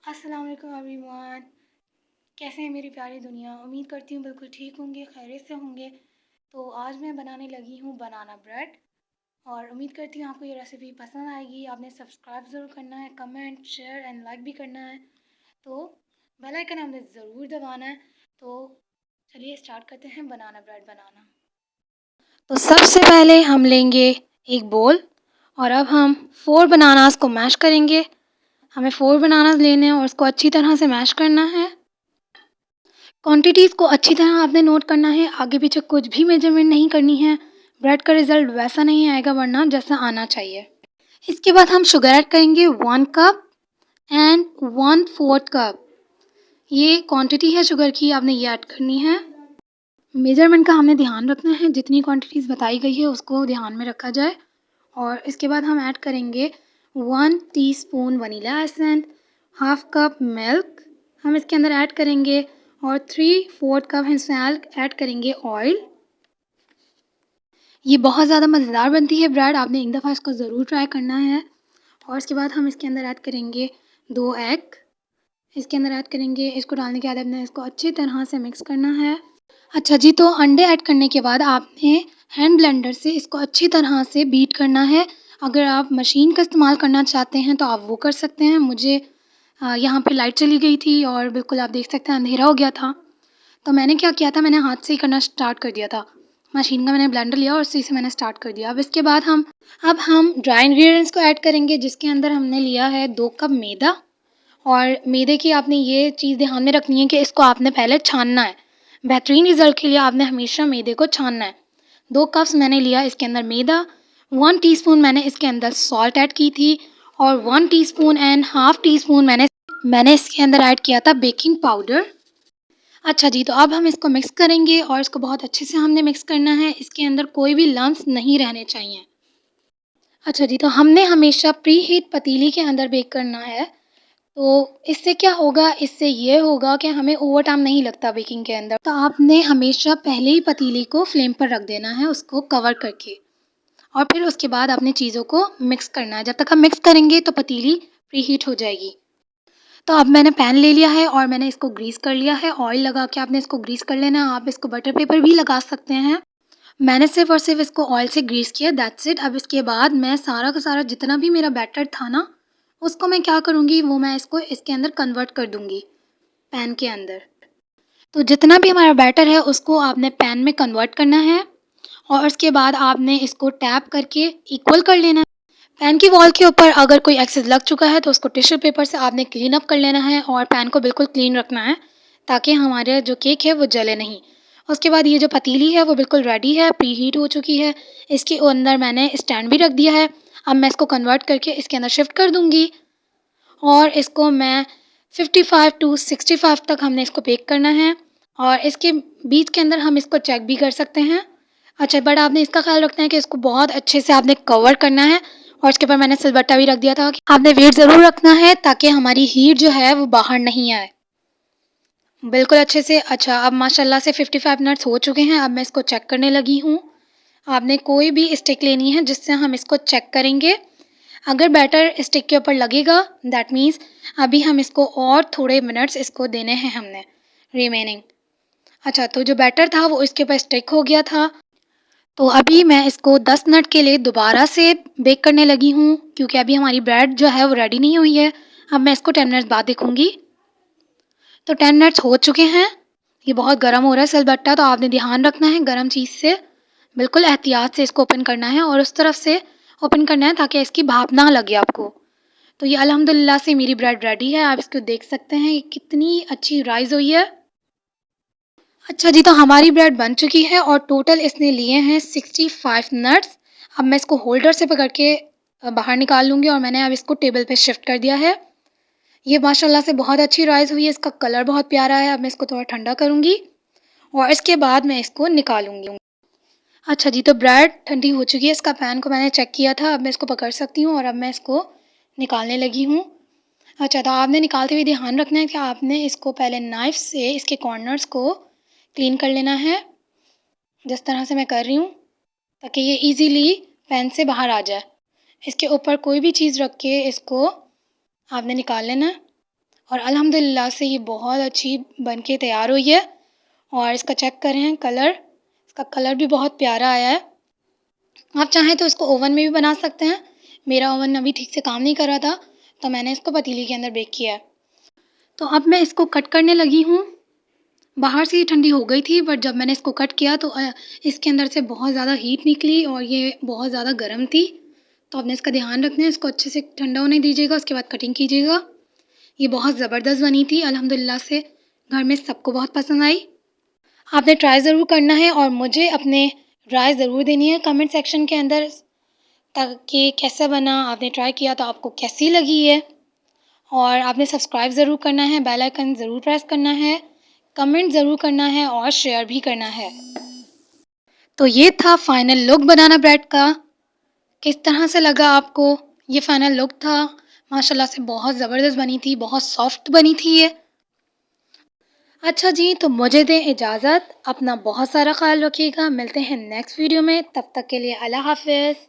अस्सलाम वालेकुम एवरीवन। कैसे हैं मेरी प्यारी दुनिया। उम्मीद करती हूँ बिल्कुल ठीक होंगे, खैरियत से होंगे। तो आज मैं बनाने लगी हूँ बनाना ब्रेड और उम्मीद करती हूँ आपको ये रेसिपी पसंद आएगी। आपने सब्सक्राइब ज़रूर करना है, कमेंट शेयर एंड लाइक भी करना है। तो बेल आइकन आपने ज़रूर दबाना है। तो चलिए स्टार्ट करते हैं बनाना ब्रेड बनाना। तो सबसे पहले हम लेंगे एक बोल और अब हम 4 बनानास को मैश करेंगे। हमें 4 बनानास लेने हैं और उसको अच्छी तरह से मैश करना है। क्वांटिटीज़ को अच्छी तरह आपने नोट करना है, आगे पीछे कुछ भी मेजरमेंट नहीं करनी है। ब्रेड का रिज़ल्ट वैसा नहीं आएगा वरना जैसा आना चाहिए। इसके बाद हम शुगर ऐड करेंगे 1 कप एंड 1/4 कप। ये क्वांटिटी है शुगर की, आपने ये ऐड करनी है। मेजरमेंट का हमें ध्यान रखना है, जितनी क्वांटिटीज़ बताई गई है उसको ध्यान में रखा जाए। और इसके बाद हम ऐड करेंगे 1 teaspoon vanilla essence, half cup milk हम इसके अंदर ऐड करेंगे और 3/4 कप हम इसमें ऐड करेंगे ऑयल। ये बहुत ज़्यादा मज़ेदार बनती है ब्रेड, आपने एक दफ़ा इसको ज़रूर ट्राई करना है। और इसके बाद हम इसके अंदर ऐड करेंगे 2 एग इसके अंदर ऐड करेंगे। इसको डालने के बाद आपने इसको अच्छी तरह से मिक्स करना है। अच्छा जी, तो अंडे ऐड करने के बाद आपने हैंड ब्लेंडर से इसको अच्छी तरह से बीट करना है। अगर आप मशीन का इस्तेमाल करना चाहते हैं तो आप वो कर सकते हैं। मुझे यहाँ पे लाइट चली गई थी और बिल्कुल आप देख सकते हैं अंधेरा हो गया था। तो मैंने क्या किया था, मैंने हाथ से ही करना स्टार्ट कर दिया था। मशीन का मैंने ब्लेंडर लिया और उसी से मैंने स्टार्ट कर दिया। अब इसके बाद हम ड्राई इंग्रेडिएंट्स को ऐड करेंगे, जिसके अंदर हमने लिया है 2 कप मैदा। और मैदे की आपने ये चीज़ ध्यान में रखनी है कि इसको आपने पहले छानना है। बेहतरीन रिज़ल्ट के लिए आपने हमेशा मैदे को छानना है। 2 कप्स मैंने लिया इसके अंदर मैदा, 1 टीस्पून मैंने इसके अंदर सॉल्ट ऐड की थी और 1 टीस्पून एंड हाफ़ टीस्पून मैंने इसके अंदर ऐड किया था बेकिंग पाउडर। अच्छा जी, तो अब हम इसको मिक्स करेंगे और इसको बहुत अच्छे से हमने मिक्स करना है। इसके अंदर कोई भी लम्प्स नहीं रहने चाहिए। अच्छा जी, तो हमने हमेशा प्री हीट पतीली के अंदर बेक करना है। तो इससे क्या होगा, इससे ये होगा कि हमें ओवर टाइम नहीं लगता बेकिंग के अंदर। तो आपने हमेशा पहले ही पतीली को फ्लेम पर रख देना है, उसको कवर करके। और फिर उसके बाद आपने चीज़ों को मिक्स करना है। जब तक हम मिक्स करेंगे तो पतीली प्री हीट हो जाएगी। तो अब मैंने पैन ले लिया है और मैंने इसको ग्रीस कर लिया है। ऑयल लगा के आपने इसको ग्रीस कर लेना है। आप इसको बटर पेपर भी लगा सकते हैं। मैंने सिर्फ़ और सिर्फ़ इसको ऑयल से ग्रीस किया, दैट्स इट। अब इसके बाद मैं सारा का सारा जितना भी मेरा बैटर था ना, उसको मैं क्या करूँगी, वो मैं इसको इसके अंदर कन्वर्ट कर दूँगी, पैन के अंदर। तो जितना भी हमारा बैटर है उसको आपने पैन में कन्वर्ट करना है और उसके बाद आपने इसको टैप करके इक्वल कर लेना है। पैन की वॉल के ऊपर अगर कोई एक्सेस लग चुका है तो उसको टिश्यू पेपर से आपने क्लीन अप कर लेना है और पैन को बिल्कुल क्लीन रखना है, ताकि हमारे जो केक है वो जले नहीं। उसके बाद ये जो पतीली है वो बिल्कुल रेडी है, प्री हीट हो चुकी है। इसके अंदर मैंने स्टैंड भी रख दिया है। अब मैं इसको कन्वर्ट करके इसके अंदर शिफ्ट कर दूँगी और इसको मैं 55 टू 65 तक हमने इसको बेक करना है और इसके बीच के अंदर हम इसको चेक भी कर सकते हैं। अच्छा, बट आपने इसका ख़्याल रखना है कि इसको बहुत अच्छे से आपने कवर करना है और इसके ऊपर मैंने सिलबट्टा भी रख दिया था कि आपने वेट ज़रूर रखना है ताकि हमारी हीट जो है वो बाहर नहीं आए। बिल्कुल अच्छे से। अच्छा, अब माशाल्लाह से 55 मिनट्स हो चुके हैं। अब मैं इसको चेक करने लगी हूँ। आपने कोई भी स्टिक लेनी है जिससे हम इसको चेक करेंगे। अगर बैटर स्टिक के ऊपर लगेगा दैट मीन्स अभी हम इसको और थोड़े मिनट्स इसको देने हैं हमने रिमेनिंग। अच्छा, तो जो बैटर था वो इसके ऊपर स्टिक हो गया था। तो अभी मैं इसको 10 मिनट के लिए दोबारा से बेक करने लगी हूँ, क्योंकि अभी हमारी ब्रेड जो है वो रेडी नहीं हुई है। अब मैं इसको 10 मिनट्स बाद देखूँगी। तो 10 मिनट्स हो चुके हैं। ये बहुत गर्म हो रहा है सिलबट्टा, तो आपने ध्यान रखना है गर्म चीज़ से बिल्कुल एहतियात से इसको ओपन करना है और उस तरफ से ओपन करना है ताकि इसकी भाप ना लगे आपको। तो ये अल्हम्दुलिल्लाह से मेरी ब्रेड रेडी है। आप इसको देख सकते हैं ये कितनी अच्छी राइज़ हुई है। अच्छा जी, तो हमारी ब्रेड बन चुकी है और टोटल इसने लिए हैं 65 मिनट्स। अब मैं इसको होल्डर से पकड़ के बाहर निकाल लूँगी और मैंने अब इसको टेबल पे शिफ्ट कर दिया है। ये माशाल्लाह से बहुत अच्छी राइज़ हुई है, इसका कलर बहुत प्यारा है। अब मैं इसको थोड़ा ठंडा करूँगी और इसके बाद मैं इसको निकालूँगी। अच्छा जी, तो ब्रेड ठंडी हो चुकी है, इसका पैन को मैंने चेक किया था। अब मैं इसको पकड़ सकती हूँ और अब मैं इसको निकालने लगी हूँ। अच्छा, तो आपने निकालते हुए ध्यान रखना है कि आपने इसको पहले नाइफ़ से इसके कॉर्नर्स को क्लीन कर लेना है, जिस तरह से मैं कर रही हूँ, ताकि ये इजीली पैन से बाहर आ जाए। इसके ऊपर कोई भी चीज़ रख के इसको आपने निकाल लेना है और अल्हम्दुलिल्लाह से ये बहुत अच्छी बन के तैयार हुई है। और इसका चेक करें कलर, इसका कलर भी बहुत प्यारा आया है। आप चाहें तो इसको ओवन में भी बना सकते हैं। मेरा ओवन अभी ठीक से काम नहीं कर रहा था, तो मैंने इसको पतीली के अंदर बेक किया है। तो अब मैं इसको कट करने लगी हूँ। बाहर से ये ठंडी हो गई थी, बट जब मैंने इसको कट किया तो इसके अंदर से बहुत ज़्यादा हीट निकली और ये बहुत ज़्यादा गर्म थी। तो आपने इसका ध्यान रखना है, इसको अच्छे से ठंडा होने दीजिएगा, उसके बाद कटिंग कीजिएगा। ये बहुत ज़बरदस्त बनी थी, अल्हम्दुलिल्लाह से घर में सबको बहुत पसंद आई। आपने ट्राई ज़रूर करना है और मुझे अपने राय ज़रूर देनी है कमेंट सेक्शन के अंदर, ताकि कैसा बना, आपने ट्राई किया तो आपको कैसी लगी है। और आपने सब्सक्राइब ज़रूर करना है, बेल आइकन ज़रूर प्रेस करना है, कमेंट ज़रूर करना है और शेयर भी करना है। तो ये था फाइनल लुक बनाना ब्रेड का। किस तरह से लगा आपको? ये फाइनल लुक था। माशाल्लाह से बहुत ज़बरदस्त बनी थी, बहुत सॉफ्ट बनी थी ये। अच्छा जी, तो मुझे दें इजाज़त। अपना बहुत सारा ख़्याल रखिएगा। मिलते हैं नेक्स्ट वीडियो में, तब तक के लिए अल्लाह हाफ़िज़।